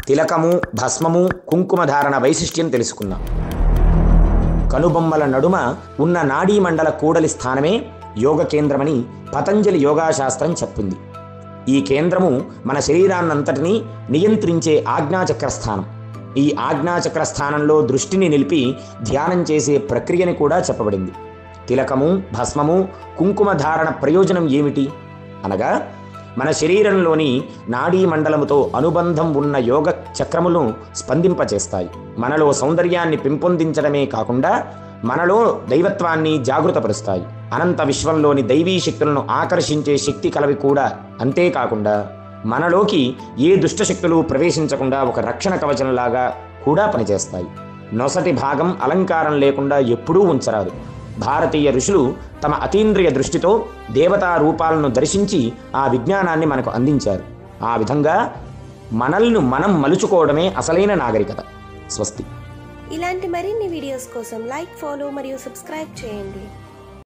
తిలకము, భస్మము, కుంకుమ ధారణ వైశిష్ట్యం తెలుసుకుందాం. కనుబొమ్మల నడుమ ఉన్న నాడీమండల కూడలి స్థానమే యోగ కేంద్రమని పతంజలి యోగాశాస్త్రం చెప్పింది. ఈ కేంద్రము మన శరీరాన్నంతటినీ నియంత్రించే ఆజ్ఞాచక్ర స్థానం. ఈ ఆజ్ఞాచక్ర స్థానంలో దృష్టిని నిలిపి ధ్యానం చేసే ప్రక్రియని కూడా చెప్పబడింది. తిలకము, భస్మము, కుంకుమ ధారణ ప్రయోజనం ఏమిటి అనగా, మన శరీరంలోని నాడీ మండలముతో అనుబంధం ఉన్న యోగ చక్రములను స్పందింపచేస్తాయి. మనలో సౌందర్యాన్ని పెంపొందించడమే కాకుండా మనలో దైవత్వాన్ని జాగృతపరుస్తాయి. అనంత విశ్వంలోని దైవీ శక్తులను ఆకర్షించే శక్తి కలవి కూడా. అంతేకాకుండా మనలోకి ఏ దుష్టశక్తులు ప్రవేశించకుండా ఒక రక్షణ కవచంలాగా కూడా పనిచేస్తాయి. నొసటి భాగం అలంకారం లేకుండా ఎప్పుడూ ఉంచరాదు. భారతీయ ఋషులు తమ అతీంద్రియ దృష్టితో దేవతా రూపాలను దర్శించి ఆ విజ్ఞానాన్ని మనకు అందించారు. ఆ విధంగా మనల్ని మనం మలుచుకోవడమే అసలైన నాగరికత. స్వస్తి. ఇలాంటి మరిన్ని వీడియోస్ కోసం లైక్, ఫాలో మరియు సబ్స్క్రైబ్ చేయండి.